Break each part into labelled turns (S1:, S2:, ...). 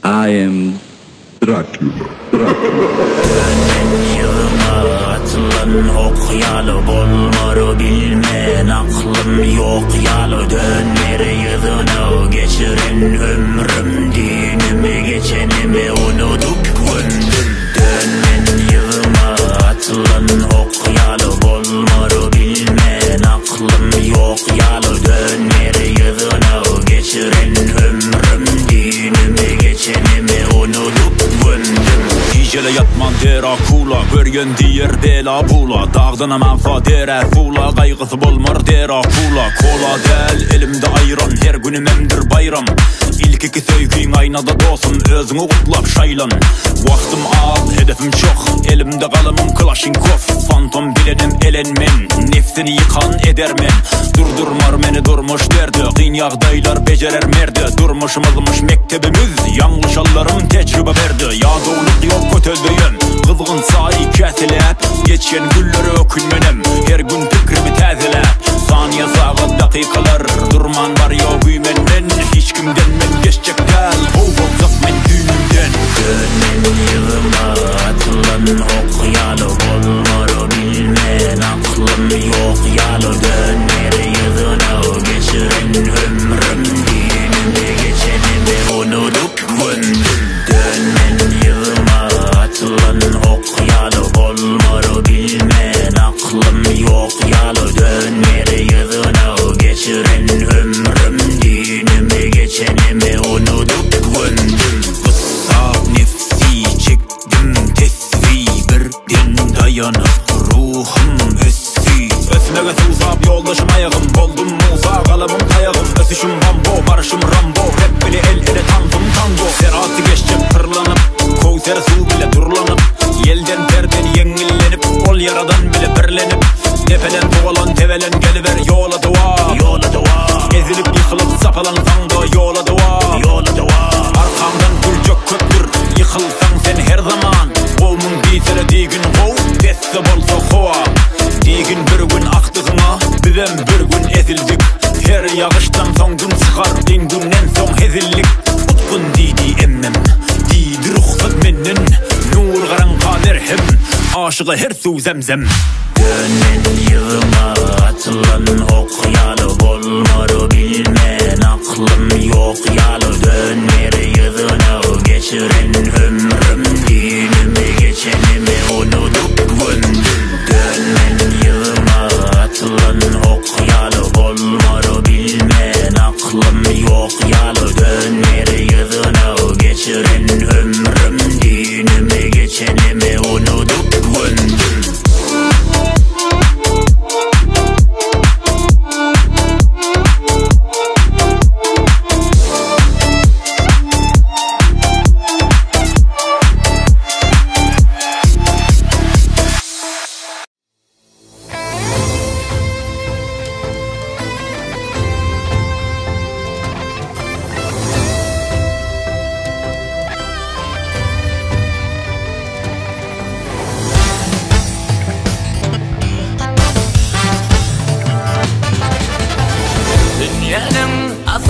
S1: I am Dracula.
S2: Atılan okyalı bolmaru bilmen aklım yok yalı dönmeri yıdını geçiren ömrüm dinimi geçenimi unutup gündüm dönmen yığıma atılan okyalı bolmaru bilmen aklım yok yalı dönmeri yıdını geçiren ömrüm dinimi geçenimi unutup gündüm
S3: Gecele yatman Dracula görgen diyer bela bula dağdana manfa derer fula kaygısı bolmar Dracula kola del elimde ayran her günüm emdir bayram İlk iki söyküyün aynada dostum özünü kutlap şaylan Vaktim az hedefim çok elimde kalemim Kalashnikov fantom bilenim elenmen nefsini yıkan edermen durdurmar meni durmuş derdi kıyın yağdaylar becerer merdi durmuşumuzmuş mektebimiz yanlış allarım tecrübe verdi ya doğuluk yok kötüldüyüm kızgın sahi kesilep geçen gülleri ökünmenim her gün fikrimi tazelep saniye sağı dakikalar durman var ya büyümenden hiç kimden men geçecek del kovulsak men düğümden
S2: dönmen yığıma atılan okyalı bolmaru bilmen aklım yok yalı dönmeri yığını geçiren ömrüm dinimi geçenimi unutup gündüm dönmen yığıma atılan okyalı bolmaru bilmen aklım yok yalı dönmeri yığını geçiren ömrüm dinimi geçenimi unutup gündüm
S3: Kıssak nefsi çektim tesvi birden dayanıp ruhum össi Ösmege uzap yoldaşım ayağım boldum muza kalamım kayağım ösüşüm bambo barışım rambo rap bile el ele tandım tango Serhatı geçecek pırlanıp kovser su bile durlanıp yelden perden yengillenip ol yaradan bile birlenip tepelen kovalan tevelen geliver yola dua yola dua ezilip yıkılıp sapalansan da yola dua yola dua arkamdan gülcek köktür yıkılsan sen her zaman kovmun bitere digin kov desse bolsa kova digin bir gün aktığına bizem bir gün ezildik her yağıştan son gün çıkar din günden son hezillik utkun didi emmem didi ruhsat mennen nur garan kader hem aşığı her su zemzem
S2: dönmen yığıma atılan okyalı bolmaru bilmen aklım yok yalı dönmeri yığını geçiren ömrüm dinimi geçenimi unutup gündüm dönmen yığıma atılan okyalı bolmaru bilmen aklım yok yalı dönmeri yığını geçiren ömrüm dinimi geçenimi unutup gündüm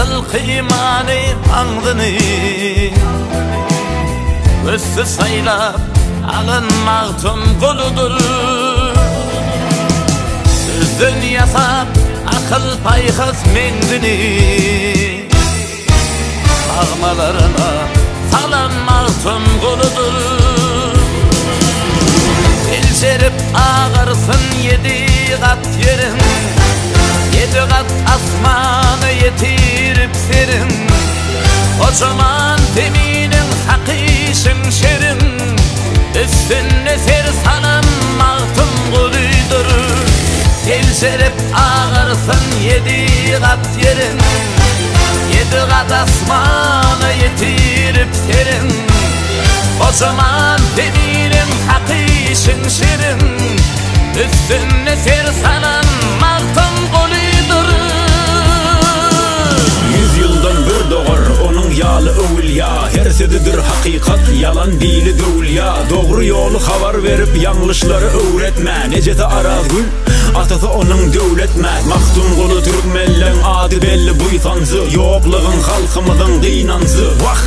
S4: asıl kıymanı andını Össü saylap alınmaktın koludur Sözün yasap akıl payhız mendini Ağmalarına salanmaktın koludur Elçerip ağırsın 7 kat yerin 7 kat asmanı yetirip serin Kocaman teminin hakişin şerin Üstünne ser salanmaktın kuluydur Elçerip ağırsın 7 kat yerin 7 kat asmanı yetirip serin Kocaman teminin hakişin şerin Üstünne ser salanmaktın kuluydur
S3: 100 yıldan bir doğar onun yalı övülya Her sözüdür hakikat yalan değil dövülya Doğru yolu haber verip yanlışları öğretme Necete Arazgül atası onun devletme Maktun kolu Türkmenlen adı belli buysansı Yokluğun halkımızın kıynansı Vah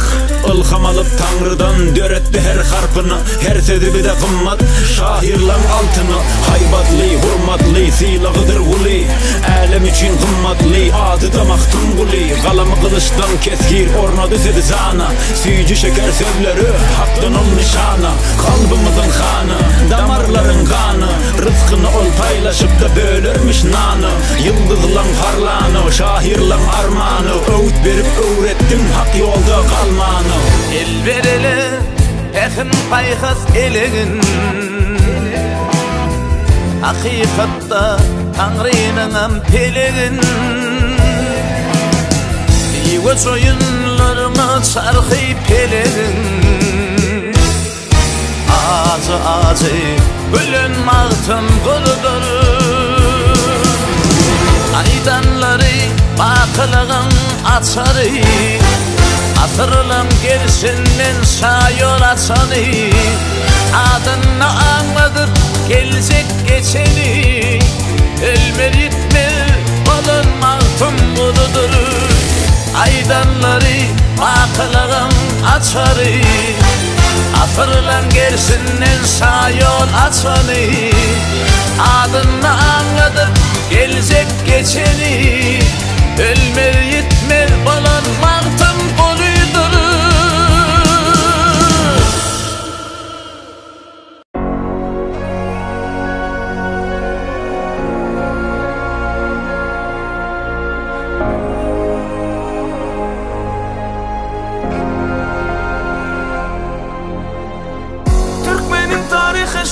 S3: ılhamalar alıp Tanrı'dan döretti her harpını. Her sözü bir de kımmat şahirlan altını. Haybatlı, hurmatlı, silahıdır uli. Alem için kımmatlı, adı da mahtun guli. Kalamı kılıçtan keskir, orna düzedi zana. Süyücü şeker sözleri, hakkın ol nişana. Kalbimizin kanı, damarların kanı. Rızkını ol paylaşıp da bölürmüş nanı. Yıldızlan harlanı, şahirlan armanı. Öğüt verip öğrettim hak yolda kalmanı.
S4: El verele, ekin paykas elegin. Hakikatta Tanrı'nın pelegin. Göç oyunlarına çarkı pelegin. Acı gülün mağtın guludur. Aydanları bakılığın açarı. Asırlığın gerisinden sağ yol açanı. Adını anladıp gelecek geçeni. Ölmer yitmez olun mağtın guludur. Aydanları bakılığın açarı. Asırlan gerisinden sağ yol açanı. Adını anladıp gelecek geçeni. Ölmer yitmez olan mağtın guludur.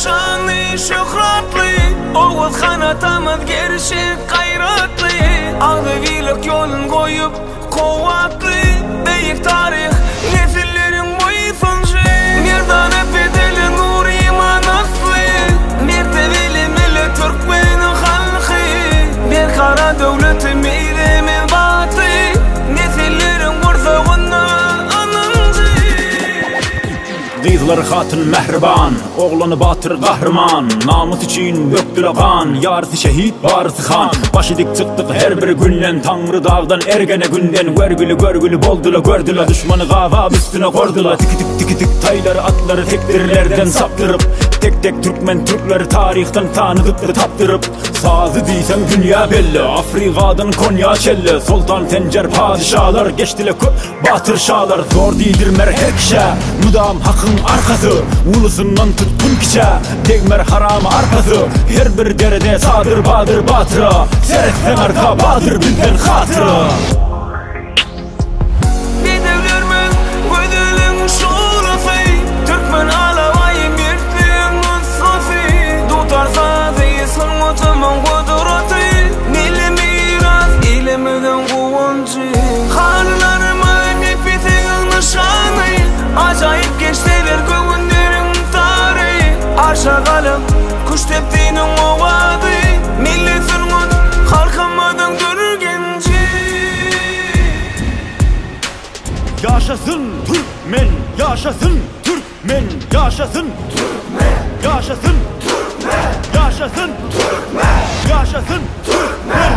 S5: Şanlı, şöhretli, Oğuz kanatamız gerçek gayretli. Ağzıvilik yolun koyup kuvvetli. Büyük tarih nesillerin boyu sonucu. Nereden öpedili nur iman aslı. Mertebeli millet Türkmenin halkı. Bir kara devleti meydemin batı. Nesillerin kurduğunu
S3: Kızlar hatın mehriban, oğlanı batır kahraman. Namus için döktüler kan, yarısı şehit, barısı han. Başı dik çıktık her bir günden, Tanrı dağdan ergene günden. Görgülü boldular, gördüler düşmanı gavab üstüne kordular. Tiki tik tayları atları tektirlerden saptırıp. Tek tek Türkmen Türkleri tarihten tanıdık da taptırıp. Sazı diysem dünya belli, Afrika'dan Konya çelli. Sultan Sencer padişahlar geçtiler batır şahlar. Zor değildir merhek kişe, müdam hakkın arkası. Ulusundan tutkun kişe, tegmer haramı arkası. Her bir derede sadır badır batıra. Seretsen arka badır bizden hatıra.
S5: Bedevlermen gözülün şurası. Türkmen alavayı mirtliğin nusrası. Tutar sazı sırmıtımın kudurası. Nili miras ilimiden kuvancı. Harlarımın nefisinin nişanı. Acayip geçtiler günlerin tarihi. Arşa kalım kuş teptiğinin ovadı. Millet sırmıt halkımadın dürgenci.
S3: Yaşasın Türkmen, yaşasın Türkmen, yaşasın Türkmen, yaşasın Türkmen, yaşasın Türkmen, yaşasın Türkmen.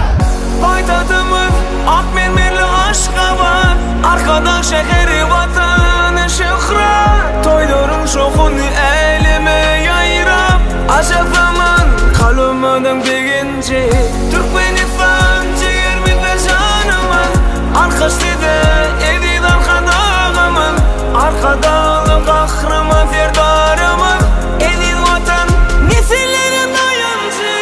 S5: Paytadımız Akmermeli aşka var. Arkadan şehri vatanı şıhra. Toyların şokunu elime yayrap. Acap zaman kalmadım degince. Türkmenistan ciğerimizde canımın. Arkasıda edid arkadağımın. Arkadağlı kahrımın ferdarımın. Edid vatan nesillerin dayancı.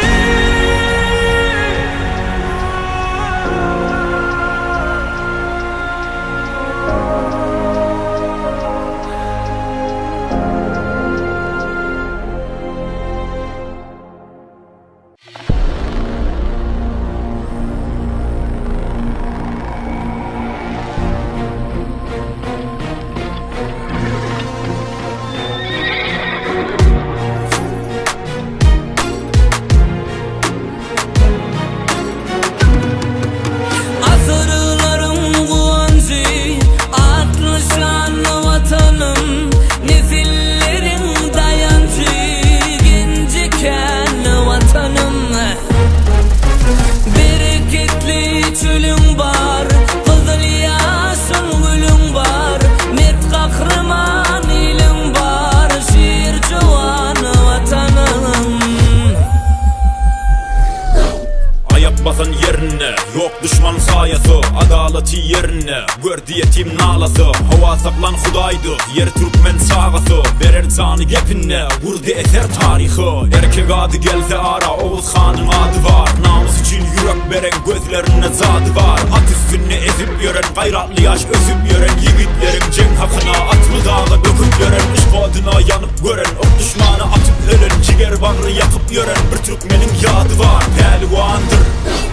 S3: hepine Gördü yetim nalası Hava saklan Hudaydı Yer Türkmen sağası Verer canı hepine Vurdu eser tarihi Erkek adı gelse ara Oğuz Han'ın adı var Namus için yürek veren Gözlerine zadı var At üstüne ezip yören Gayratlı yaş özüp yören Yiğitlerim cenk hakına Atlı dağı döküp yören Işk adına yanıp gören Ok düşmanı atıp ölen Ciger bağrı yakıp yören Bir Türkmenin yadı var Pehlivandır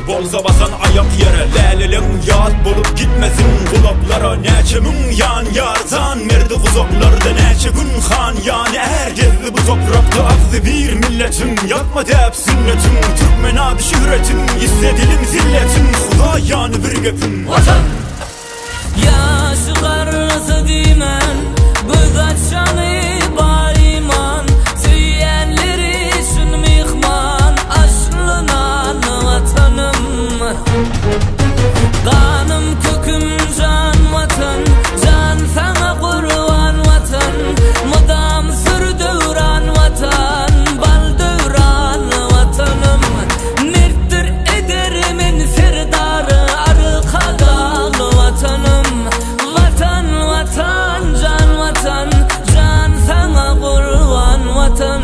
S3: Bolza basan ayak yere Lelelem yad bolup gitmesin Kulaklara neçemin yan yardan Merdi kuzaklarda neçe gün han yani Ergelli bu toprakta azı bir milletin Yapma dep sünnetin Türkmen adı şöhretin Hissedilim zilletin Huda yani bir gepin
S4: Vatan Yaşı karnası dimen Göz açanı bar iman Tüyenleri şun mihman Aşlınan vatanım Kanım köküm can vatan Can sana kurban vatan Mudam sürdüren vatan Bal dövran vatanım Mirttir ederimin serdarı Arka dağlı vatanım Vatan vatan can vatan Can sana kurban vatan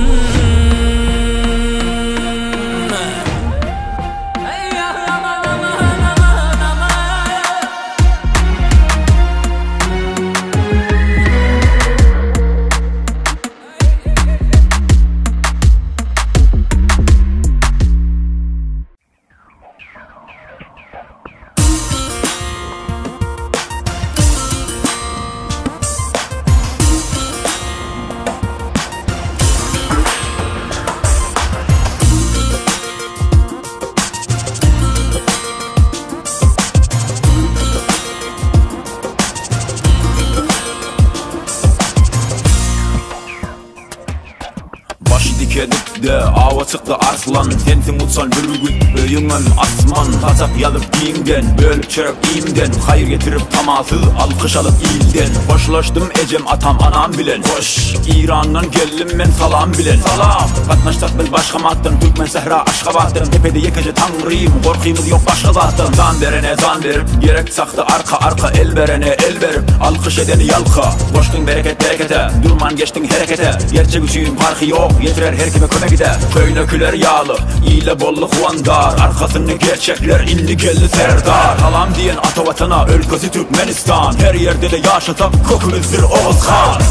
S3: De ava çıktı arslan Sensin uçan bürgül Öyüngön asman Tasak yalıp giyimden Bölüp çörek iyimden Hayır getirip taması Alkış alıp iyilden Hoşlaştım ecem atam anam bilen Hoş İran'dan geldim ben salam bilen Salam Katnaştak bil başka mattın Türkmen sehra aşka battın Tepede yekece tanrıyım Korkuyumuz yok başka zattın Zan verene zan verip Gerek saktı arka el verene el verip Alkış edeni yalka Koştun berekete Durman geçtin harekete Gerçek üçün farkı yok Yetirer her kime köme gider Köynöküler yağlı İyle bolluk vandar Arkasını gerçekler illi geldi serdar Halam diyen ata vatana Ülkesi Türkmenistan Her yerde de yaşatak kokumuzdur Oğuz Han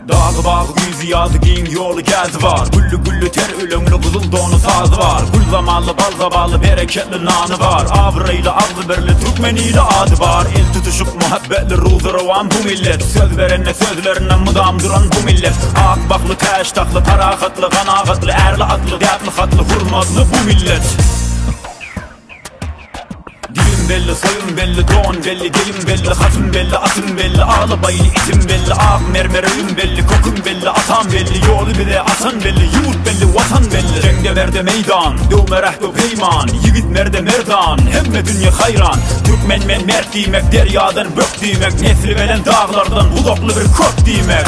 S3: Dağı bağı yüzü yazı giyin yolu gezi var Güllü güllü ter ölümlü kızıl donu sazı var Gül zamanlı bal zaballı bereketli nanı var Avrayla ağzı berli Türkmeniyle adı var El tutuşup muhabbetli ruzu rovan bu millet Söz verenle sözlerine mudam duran bu millet Ak baklı teş taklı tarakatlı kanakatlı Erli atlı dertli katlı hurmatlı bu millet Dilim belli, soyum belli, don belli, deyim belli, hatım belli, atım belli, ağlı bayılı itim belli, ak mermeröyüm belli, kokum belli, atam belli, yolu bile atan belli, yurt belli, vatan belli. Cenge merde meydan, dövme rahdo peyman, yigit merde merdan, hemme dünya hayran. Türkmen men mert demek, deryadan bök demek, nesli veren dağlardan budoklu bir kök demek.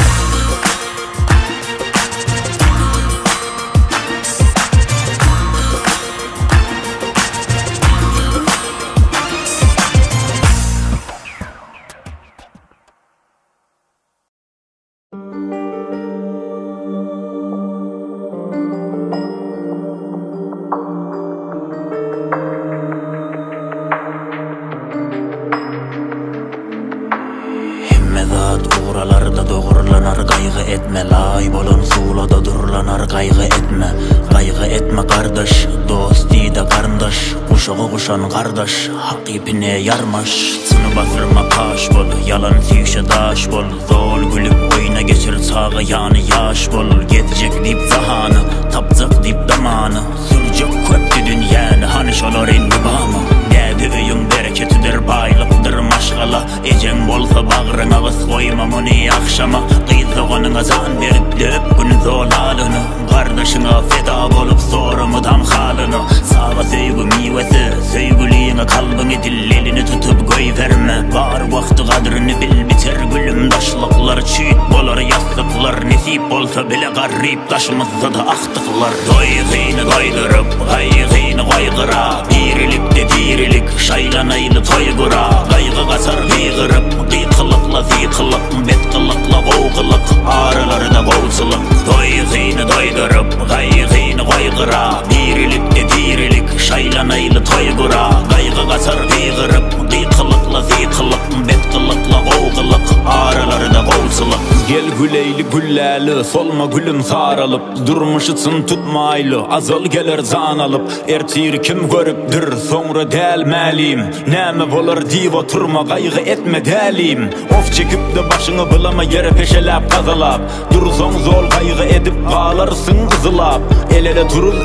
S3: Uğralarda doğrulanar kaygı etme Lay bolun suulada durulanar kaygı etme Kaygı etme kardeş Dost de kardeş Kuşağı kuşan kardeş Hak ipine yarmaş Sını basırma paş bol Yalan siyişe daş bol Zol gülüp oyuna geçir sağı yani yaş bol Gezecek dip zahanı Tapcak dip damanı Sürecek köptü dünyanı Hanış olur indi bağımı Dedi öyün bereketidir baylıktır maşgala Ecem bolsa bağrına kız koyma muni akşama Kıyızlığına zan verip döp günü zolalını Kardeşine feda bolup sorumudan halını Sağa sevgi mivesi Sevgiliğine kalbini dillelini tutup koy verme Var vakti kadrini bil biter gülüm Daşlıklar çiğit bolar yastıklar Nesip garip bolsa bile garip taşımızda da aktıklar. Doyğini doydırıp gaygını koygıra, dirilikte dirilik şaylanaylı toygura. Gaygı kasar gıygırıp gıykılıkla zıykılık, betkılıkla boğgılık, ağrıları da boğsılık. Doyğini doydırıp gaygını koygıra, dirilikte dirilik şaylanaylı toygura. Gaygı kasar gıygırıp gıykılıkla zıykılık, betkılıkla boğgılık, ağrıları da boğsılık. Gel güleyli gülläli, solma gülüm saralıp, durmuşytyn tutmaylı, azal geler zan alıp. Ertir kim görüpdir, sonra dälmälim, näme bolar diýip oturma, gaýgy etme dälim. Of çekip de başyňy bulama yere peşelap gazalap, dursaň zol gaýgy edip galarsyň ızylap. Elele turul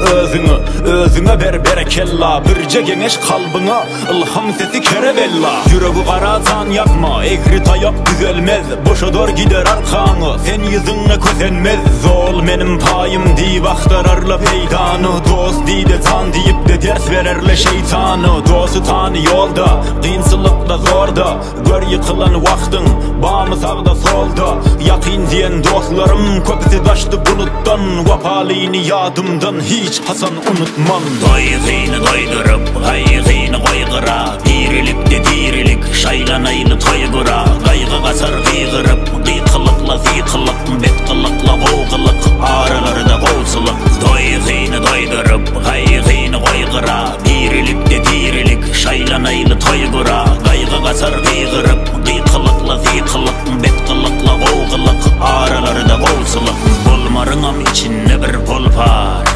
S3: özüňe ber berekella, birje geňeş kalbyňa ilham sesi kerebella. Ýüregi garatan yapma, egri taýap düzelmez, boşa dor gider arkaňy, sen ýüzüňe kösenmez. Zol menim payım diýip aktararla peýdany, dost diýde tan diýip de ders vererle şeytany. Dostu tany ýolda, kynçylykda zorda, gör ýykylan wagtyň bamy sagda solda. Ýakyn diýen dostlarym köpüsi daşdy bulutdan, wapalyny ýadymdan hiç hasan unutmam. Doyğini doydırıp gaýgyny koygıra, dirilikde dirilik şaylanaylı toygura. Gaýgy gasar gıygırıp gıykılıkla zıykılık, betkılıkla boğgılık, ağrıları da boğsılık. Doyğini doydırıp gaýgyny koygıra, dirilikde dirilik şaylanaylı toygura. Gaýgy gasar gıygırıp gıykılıkla zıykılık, betkılıkla boğgılık, ağrıları da boğsılık. Bolmaryňam içinde bir bolpar,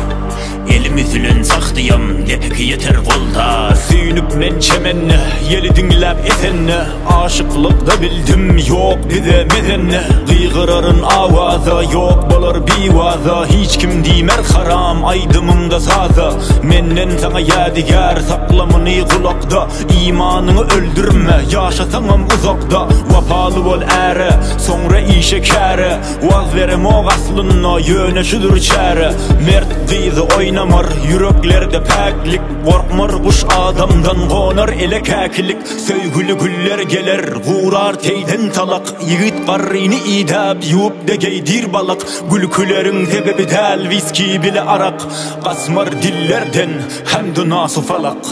S3: elim üzülün sakdıyam, depeki yeter voltar. Süýnüp men çemenne, yeli diňläp esenne, aşıklıkda bildim yok bize mezenne. Gıygırarın avaza, yok bolar biwaza, hiç kim diýmer haram aýdymymda saza. Menden sana ýadigar saklamyny kulakda, imanını öldürme, ýaşasaňam uzakda. Wapaly bol äre, sonra işe käre, waz berem o gaslyna, ýöneşidir çäre. Mert diýdi oynamar, yüreklerde päklik, korkmar kuş adamdan, gonar ele käkilik. Söýgüli güller geler, gurar teýden talak, ýigit garryny idap ýup degeydir balak. Gülküleriň sebebi däl viski bile arak, gasmar dillerden hem de nasy falak.